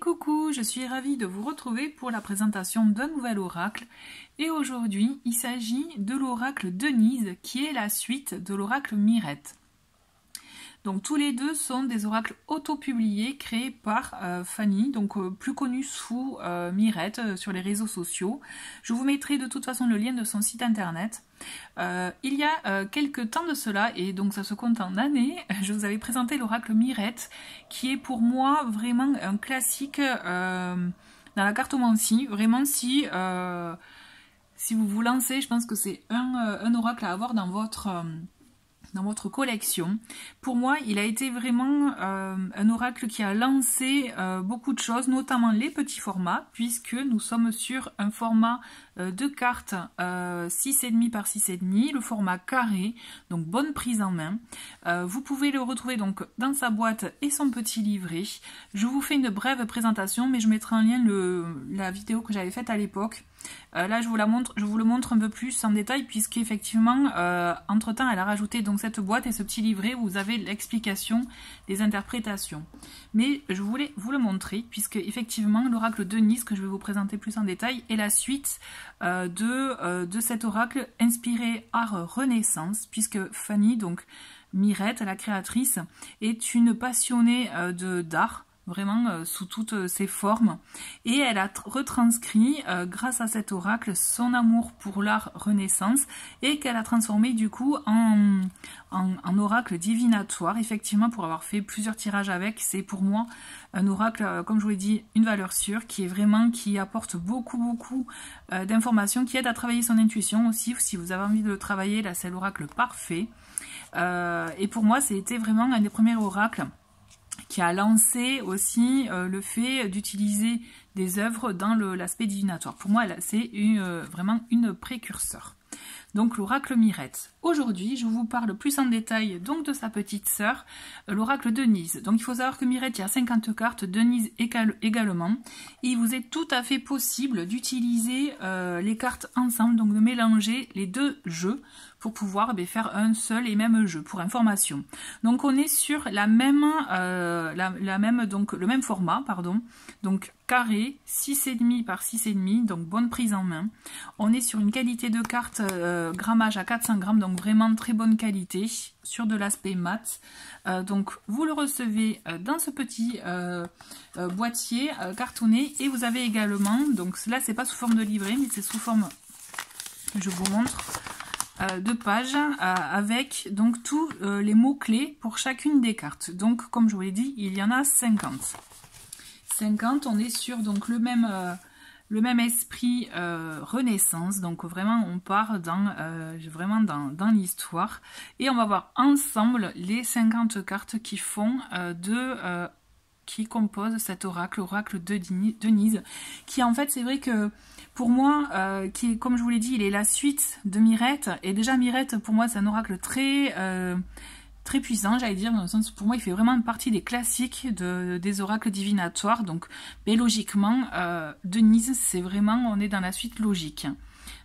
coucou, je suis ravie de vous retrouver pour la présentation d'un nouvel oracle. Et aujourd'hui, il s'agit de l'oracle Denise, qui est la suite de l'oracle Mirette. Donc tous les deux sont des oracles auto-publiés créés par Fanny, donc plus connue sous Mirette sur les réseaux sociaux. Je vous mettrai de toute façon le lien de son site internet. Il y a quelques temps de cela, et donc ça se compte en années, je vous avais présenté l'oracle Mirette, qui est pour moi vraiment un classique dans la cartomancie. Vraiment, si vous vous lancez, je pense que c'est un oracle à avoir dans votre collection. Pour moi, il a été vraiment un oracle qui a lancé beaucoup de choses, notamment les petits formats, puisque nous sommes sur un format de cartes 6,5 par 6,5, le format carré, donc bonne prise en main. Vous pouvez le retrouver donc dans sa boîte et son petit livret. Je vous fais une brève présentation, mais je mettrai en lien la vidéo que j'avais faite à l'époque. Là je vous le montre un peu plus en détail, puisqu'effectivement entre temps elle a rajouté donc cette boîte et ce petit livret où vous avez l'explication des interprétations. Mais je voulais vous le montrer puisque effectivement l'oracle Denise, que je vais vous présenter plus en détail, est la suite de cet oracle inspiré art Renaissance, puisque Fanny, donc Mirette, la créatrice, est une passionnée d'art, vraiment sous toutes ses formes, et elle a retranscrit grâce à cet oracle son amour pour l'art Renaissance, et qu'elle a transformé du coup en oracle divinatoire. Effectivement, pour avoir fait plusieurs tirages avec, c'est pour moi un oracle, comme je vous l'ai dit, une valeur sûre, qui apporte beaucoup d'informations, qui aide à travailler son intuition aussi. Si vous avez envie de le travailler, là c'est l'oracle parfait. Et pour moi, c'était vraiment un des premiers oracles qui a lancé aussi le fait d'utiliser des œuvres dans l'aspect divinatoire. Pour moi, c'est vraiment une précurseur. Donc l'oracle Mirette. Aujourd'hui, je vous parle plus en détail donc de sa petite sœur, l'oracle Denise. Donc il faut savoir que Mirette, il y a 50 cartes, Denise également. Et il vous est tout à fait possible d'utiliser les cartes ensemble, donc de mélanger les deux jeux pour pouvoir faire un seul et même jeu, pour information. Donc on est sur le même format, pardon, donc carré, 6,5 par 6,5, donc bonne prise en main. On est sur une qualité de carte grammage à 400 grammes, donc vraiment très bonne qualité, sur de l'aspect mat. Donc vous le recevez dans ce petit boîtier cartonné, et vous avez également, donc là c'est pas sous forme de livret, mais c'est sous forme, je vous montre, de pages avec donc tous les mots-clés pour chacune des cartes. Donc comme je vous l'ai dit, il y en a 50. 50, on est sur donc le même esprit Renaissance, donc vraiment on part vraiment dans l'histoire, et on va voir ensemble les 50 cartes qui font qui composent cet oracle de Denise, qui en fait, c'est vrai que pour moi, comme je vous l'ai dit, il est la suite de Mirette, et déjà Mirette pour moi c'est un oracle très puissant, j'allais dire, dans le sens, pour moi il fait vraiment partie des classiques des oracles divinatoires. Donc mais logiquement Denise, c'est vraiment, on est dans la suite logique.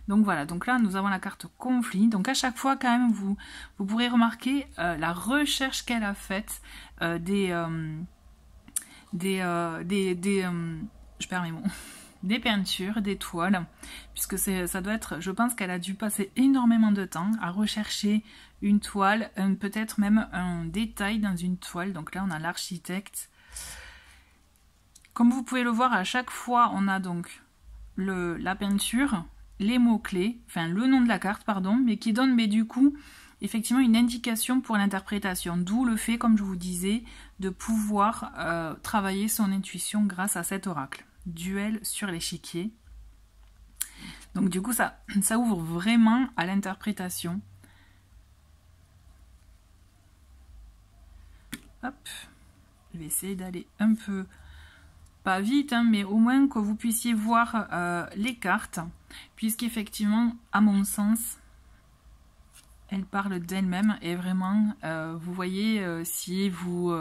Donc voilà, donc là nous avons la carte conflit. Donc à chaque fois quand même vous pourrez remarquer la recherche qu'elle a faite je perds mes mots, des peintures, des toiles, puisque ça doit être, je pense qu'elle a dû passer énormément de temps à rechercher une toile, peut-être même un détail dans une toile. Donc là on a l'architecte. Comme vous pouvez le voir, à chaque fois on a donc la peinture, les mots-clés, enfin le nom de la carte, pardon, mais qui donne du coup effectivement une indication pour l'interprétation, d'où le fait, comme je vous disais, de pouvoir travailler son intuition grâce à cet oracle. Duel sur l'échiquier. Donc du coup ça ouvre vraiment à l'interprétation. Hop, je vais essayer d'aller un peu, pas vite, hein, mais au moins que vous puissiez voir les cartes, puisqu'effectivement, à mon sens, elle parle d'elle-même, et vraiment, vous voyez, si vous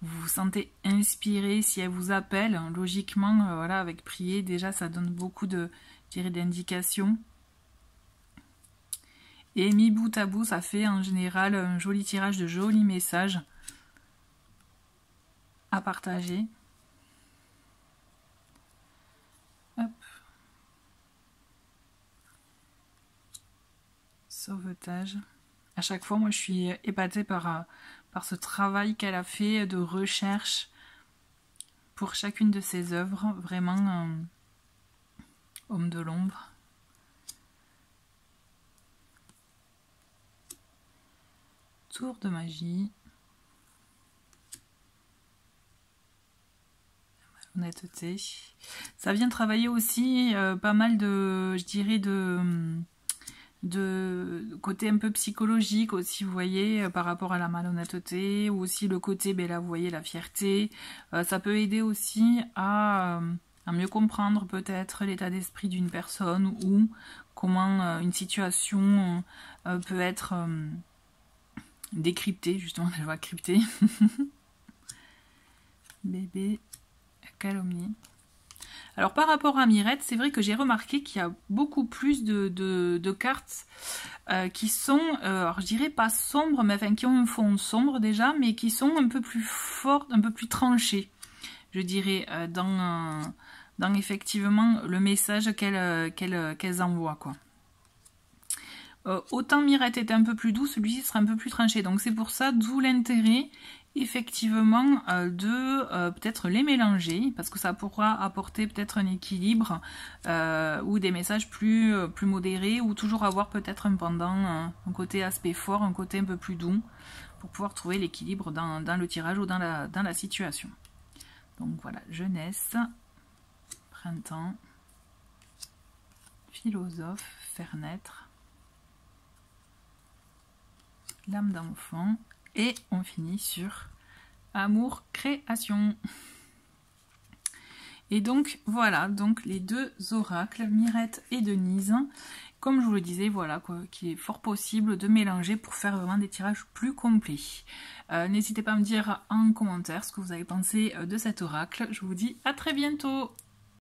vous sentez inspiré, si elle vous appelle, logiquement, voilà, avec prier, déjà ça donne beaucoup d'indications. Et mis bout à bout, ça fait en général un joli tirage de jolis messages à partager. Sauvetage. À chaque fois, moi, je suis épatée par ce travail qu'elle a fait de recherche pour chacune de ses œuvres. Vraiment, homme de l'ombre. Tour de magie. Honnêteté. Ça vient travailler aussi pas mal de, je dirais, de côté un peu psychologique aussi, vous voyez, par rapport à la malhonnêteté, ou aussi le côté, ben là, vous voyez, la fierté. Ça peut aider aussi à mieux comprendre peut-être l'état d'esprit d'une personne ou comment une situation peut être décryptée, justement, je vois cryptée. Bébé. Calomnie. Alors par rapport à Mirette, c'est vrai que j'ai remarqué qu'il y a beaucoup plus de cartes qui sont, alors je dirais pas sombres, mais enfin qui ont un fond sombre déjà, mais qui sont un peu plus fortes, un peu plus tranchées, je dirais, dans effectivement le message qu'elles envoient, quoi. Autant Mirette était un peu plus douce, celui-ci sera un peu plus tranché, donc c'est pour ça, d'où l'intérêt effectivement de peut-être les mélanger, parce que ça pourra apporter peut-être un équilibre ou des messages plus modérés, ou toujours avoir peut-être un pendant, un côté aspect fort, un côté un peu plus doux, pour pouvoir trouver l'équilibre dans le tirage ou dans la situation. Donc voilà, jeunesse, printemps, philosophe, faire naître, l'âme d'enfant, et on finit sur amour, création. Et donc voilà, donc les deux oracles, Mirette et Denise, comme je vous le disais, voilà quoi, qu'il est fort possible de mélanger pour faire vraiment des tirages plus complets. N'hésitez pas à me dire en commentaire ce que vous avez pensé de cet oracle. Je vous dis à très bientôt.